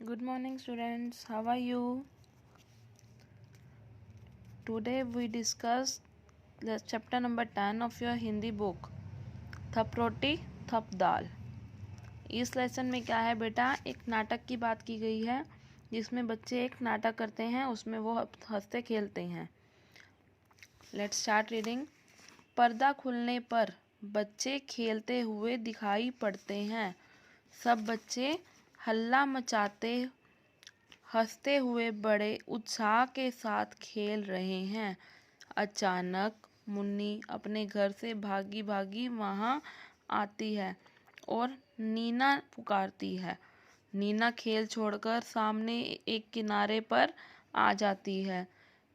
Good morning, students. How are you? Today we discuss the chapter number 10 of your Hindi book, थप रोटी थप दाल। इस lesson में क्या है बेटा, एक नाटक की बात की गई है जिसमें बच्चे एक नाटक करते हैं, उसमें वो हंसते खेलते हैं। Let's start reading. पर्दा खुलने पर बच्चे खेलते हुए दिखाई पड़ते हैं। सब बच्चे हल्ला मचाते हंसते हुए बड़े उत्साह के साथ खेल रहे हैं। अचानक मुन्नी अपने घर से भागी भागी वहाँ आती है और नीना पुकारती है। नीना खेल छोड़कर सामने एक किनारे पर आ जाती है।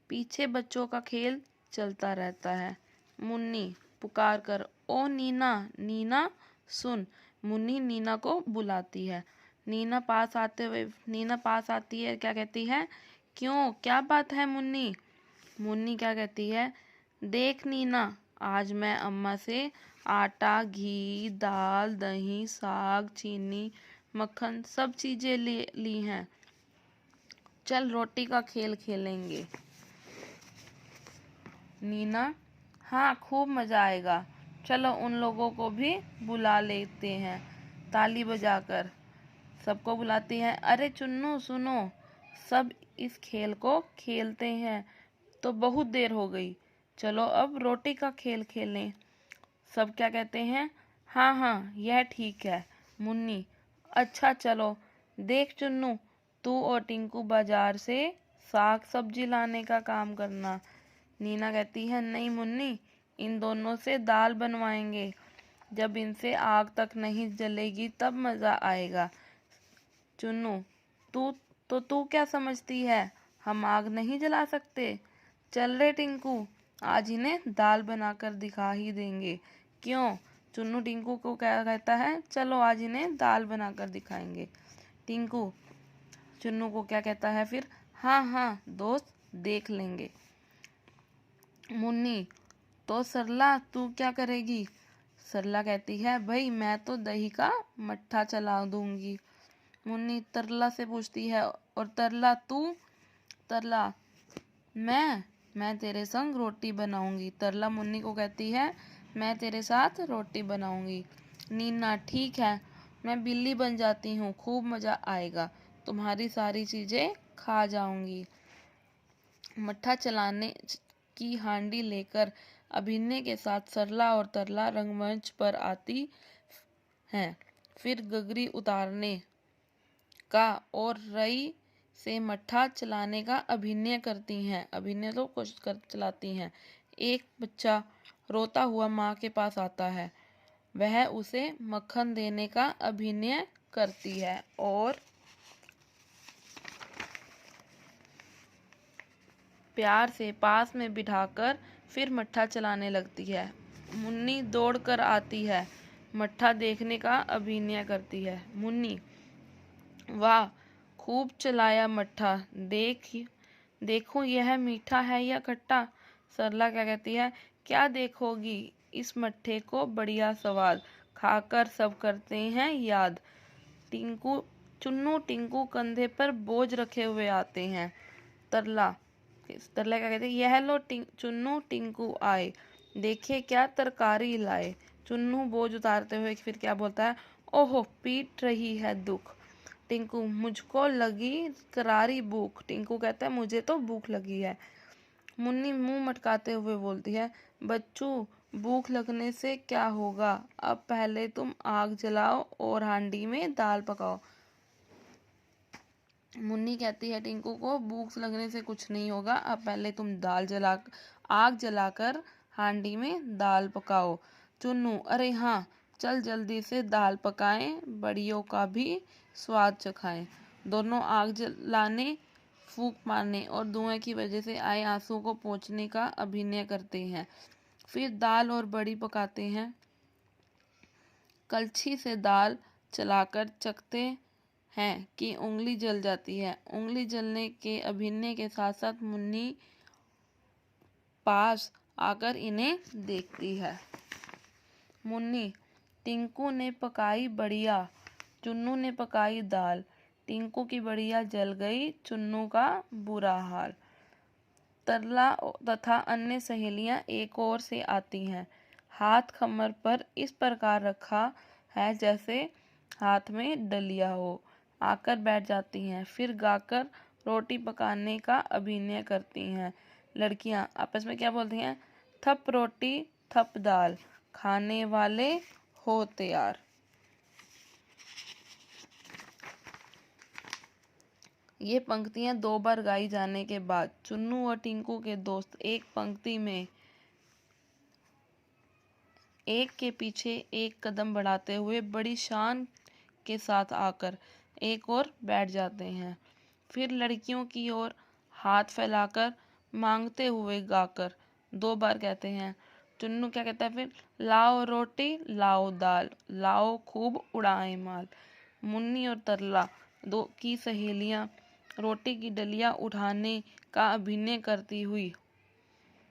पीछे बच्चों का खेल चलता रहता है। मुन्नी पुकार कर, ओ नीना, नीना सुन। मुन्नी नीना को बुलाती है। नीना पास आती है, क्या कहती है, क्यों, क्या बात है मुन्नी? मुन्नी क्या कहती है, देख नीना, आज मैं अम्मा से आटा, घी, दाल, दही, साग, चीनी, मक्खन सब चीजें ली हैं। चल रोटी का खेल खेलेंगे। नीना, हाँ खूब मजा आएगा, चलो उन लोगों को भी बुला लेते हैं। ताली बजाकर सबको बुलाती है। अरे चुन्नू सुनो, सब इस खेल को खेलते हैं तो बहुत देर हो गई, चलो अब रोटी का खेल खेलें। सब क्या कहते हैं, हाँ हाँ यह ठीक है। मुन्नी, अच्छा चलो। देख चुन्नू, तू और टिंकू बाजार से साग सब्जी लाने का काम करना। नीना कहती है, नहीं मुन्नी, इन दोनों से दाल बनवाएंगे। जब इनसे आग तक नहीं जलेगी तब मज़ा आएगा। चुन्नू, तू क्या समझती है, हम आग नहीं जला सकते? चल रे टिंकू, आज इन्हें दाल बनाकर दिखा ही देंगे। क्यों? चुन्नू टिंकू को क्या कहता है, चलो आज इन्हें दाल बनाकर दिखाएंगे। टिंकू चुन्नू को क्या कहता है फिर, हाँ हाँ दोस्त, देख लेंगे। मुन्नी, तो सरला तू क्या करेगी? सरला कहती है, भाई मैं तो दही का मट्ठा चला दूंगी। मुन्नी तरला से पूछती है, और तरला तू? तरला, मैं तेरे संग रोटी बनाऊंगी। तरला मुन्नी को कहती है, मैं तेरे साथ रोटी बनाऊंगी। नीना, ठीक है, मैं बिल्ली बन जाती हूँ, खूब मजा आएगा, तुम्हारी सारी चीजें खा जाऊंगी। मट्ठा चलाने की हांडी लेकर अभिनय के साथ सरला और तरला रंगमंच पर आती हैं। फिर गगरी उतारने का और रई से मट्ठा चलाने का अभिनय करती हैं। अभिनय तो कोशिश कर चलाती हैं। एक बच्चा रोता हुआ माँ के पास आता है। वह उसे मक्खन देने का अभिनय करती है और प्यार से पास में बिठाकर फिर मट्ठा चलाने लगती है। मुन्नी दौड़ कर आती है, मट्ठा देखने का अभिनय करती है। मुन्नी, वाह, खूब चलाया मट्ठा, देखो यह मीठा है या खट्टा? सरला क्या कहती है, क्या देखोगी, इस मट्ठे को बढ़िया स्वाद, खाकर सब करते हैं याद। चुन्नू टिंकू कंधे पर बोझ रखे हुए आते हैं। तरला तरला क्या कहते हैं, यह लो चुन्नू टिंकू आए, देखिए क्या तरकारी लाए। चुन्नू बोझ उतारते हुए फिर क्या बोलता है, ओहो पीट रही है दुख। टिंकू, मुझको लगी करारी भूख। टिंकू कहता है, मुझे तो भूख लगी है। मुन्नी मुंह मटकाते हुए बोलती है, बच्चू भूख लगने से क्या होगा, अब पहले तुम आग जलाओ और हांडी में दाल पकाओ। मुन्नी कहती है टिंकू को, भूख लगने से कुछ नहीं होगा, अब पहले तुम आग जलाकर हांडी में दाल पकाओ। चुन्नू, अरे हाँ, चल जल्दी से दाल पकाएं, बड़ियों का भी स्वाद चखाएं। दोनों आग जलाने, फूंक मारने और धुएं की वजह से आए आंसू को पोंछने का अभिनय करते हैं। फिर दाल और बड़ी पकाते हैं। कलछी से दाल चलाकर चखते हैं कि उंगली जल जाती है। उंगली जलने के अभिनय के साथ साथ मुन्नी पास आकर इन्हें देखती है। मुन्नी, टिंकू ने पकाई बढ़िया, चुन्नू ने पकाई दाल, टिंकू की बढ़िया जल गई, चुन्नू का बुरा हाल। तरला तथा अन्य सहेलियां एक ओर से आती हैं। हाथ कमर पर इस प्रकार रखा है जैसे हाथ में डलिया हो। आकर बैठ जाती हैं, फिर गाकर रोटी पकाने का अभिनय करती हैं। लड़कियां आपस में क्या बोलती हैं? थप रोटी थप दाल, खाने वाले हो तैयार। ये पंक्तियां 2 बार गाई जाने के बाद चुन्नू और टिंकू के दोस्त एक पंक्ति में एक के पीछे एक कदम बढ़ाते हुए बड़ी शान के साथ आकर एक और बैठ जाते हैं। फिर लड़कियों की ओर हाथ फैलाकर मांगते हुए गाकर 2 बार कहते हैं। चुन्नू क्या कहता है फिर? लाओ रोटी लाओ दाल, लाओ खूब उड़ाए माल। मुन्नी और तरला दो की सहेलियां रोटी की डलिया उठाने का अभिनय करती हुई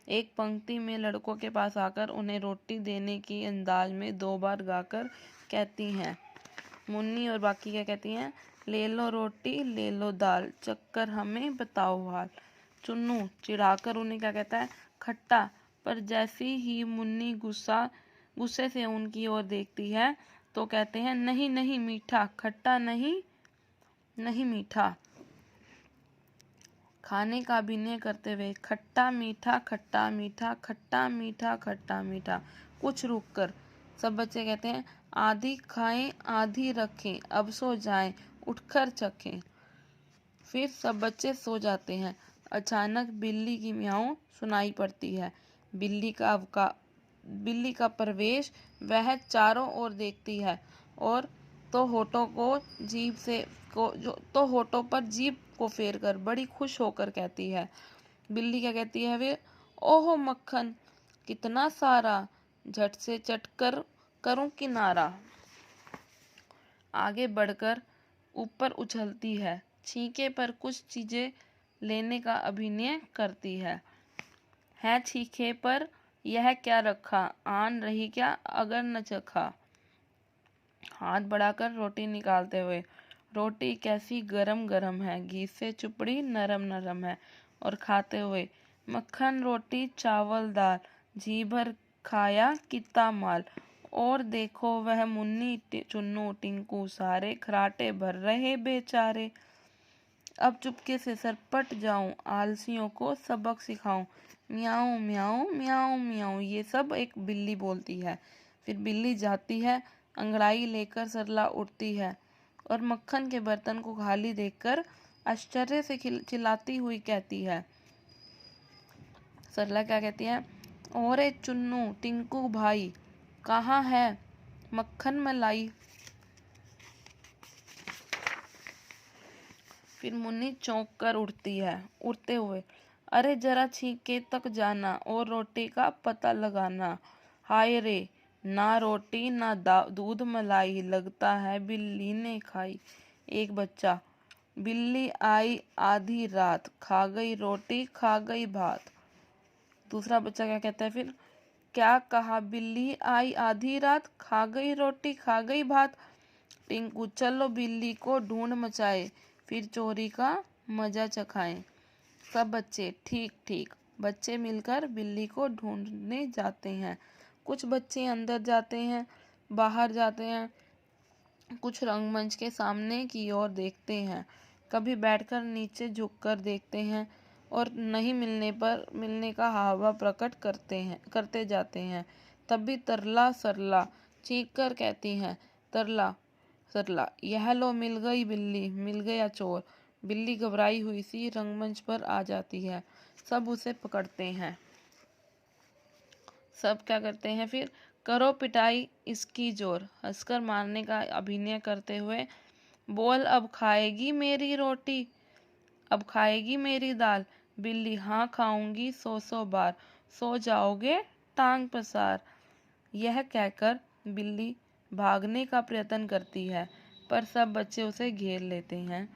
एक पंक्ति में लड़कों के पास आकर उन्हें रोटी देने की अंदाज में 2 बार गाकर कहती हैं। मुन्नी और बाकी क्या कहती हैं? ले लो रोटी ले लो दाल, चक्कर हमें बताओ हाल। चुन्नू चिढ़ाकर उन्हें क्या कहता है? खट्टा। पर जैसी ही मुन्नी गुस्से से उनकी ओर देखती है तो कहते हैं नहीं नहीं मीठा, खट्टा नहीं, नहीं मीठा। खाने का अभिनय करते हुए खट्टा मीठा खट्टा मीठा खट्टा मीठा खट्टा मीठा। कुछ रुक कर सब बच्चे कहते हैं आधी खाएं आधी रखें, अब सो जाएं उठकर चखें। फिर सब बच्चे सो जाते हैं। अचानक बिल्ली की म्याऊं सुनाई पड़ती है। बिल्ली का प्रवेश वह चारों ओर देखती है और तो होठों पर जीभ को फेर कर बड़ी खुश होकर कहती है। बिल्ली क्या कहती है वे? ओहो मक्खन कितना सारा, झट से चट कर करूं किनारा। आगे बढ़कर ऊपर उछलती है, छींके पर कुछ चीजें लेने का अभिनय करती है छींके पर यह क्या रखा, आन रही क्या अगर न चखा। हाथ बढ़ाकर रोटी निकालते हुए, रोटी कैसी गरम गरम है, घी से चुपड़ी नरम नरम है। और खाते हुए, मक्खन रोटी चावल दाल, जी भर खाया कितना माल। और देखो वह मुन्नी चुन्नू टिंकू सारे खराटे भर रहे बेचारे। अब चुपके से सरपट जाऊं, आलसियों को सबक सिखाऊं। म्याऊं म्याऊं म्याऊं म्याऊं, ये सब एक बिल्ली बोलती है। फिर बिल्ली जाती है, अंगड़ाई लेकर सरला उठती है और मक्खन के बर्तन को खाली देखकर आश्चर्य से चिल्लाती हुई कहती है। सरला क्या कहती है? ओरे चुन्नू टिंकू भाई, कहाँ है मक्खन मलाई। फिर मुन्नी चौंक कर उठती है, उठते हुए, अरे जरा छींके तक जाना और रोटी का पता लगाना। हाय रे, ना रोटी ना दूध मलाई, लगता है बिल्ली ने खाई। एक बच्चा, बिल्ली आई आधी रात, खा गई रोटी खा गई भात। दूसरा बच्चा क्या कहता है फिर? क्या कहा? बिल्ली आई आधी रात, खा गई रोटी खा गई भात। टिंकू चलो बिल्ली को ढूंढ मचाए, फिर चोरी का मजा चखाएं। सब बच्चे ठीक ठीक। बच्चे मिलकर बिल्ली को ढूंढने जाते हैं। कुछ बच्चे अंदर जाते हैं, बाहर जाते हैं, कुछ रंगमंच के सामने की ओर देखते हैं, कभी बैठकर नीचे झुककर देखते हैं और नहीं मिलने का हावा प्रकट करते जाते हैं। तभी तरला सरला चीख कर कहती हैं, तरला सरला यह लो मिल गई बिल्ली, मिल गया चोर। बिल्ली घबराई हुई सी रंगमंच पर आ जाती है। सब उसे पकड़ते हैं। सब क्या करते हैं फिर? करो पिटाई इसकी जोर, हंसकर मारने का अभिनय करते हुए, बोल अब खाएगी मेरी रोटी, अब खाएगी मेरी दाल। बिल्ली हाँ खाऊंगी 100 बार, सो जाओगे टांग पसार। यह कहकर बिल्ली भागने का प्रयत्न करती है, पर सब बच्चे उसे घेर लेते हैं।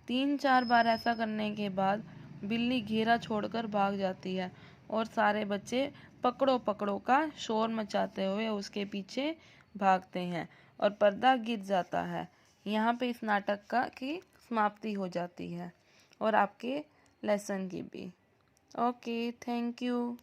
3-4 बार ऐसा करने के बाद बिल्ली घेरा छोड़कर भाग जाती है और सारे बच्चे पकड़ो पकड़ो का शोर मचाते हुए उसके पीछे भागते हैं और पर्दा गिर जाता है। यहाँ पे इस नाटक का की समाप्ति हो जाती है और आपके लेसन की भी। Okay, thank you.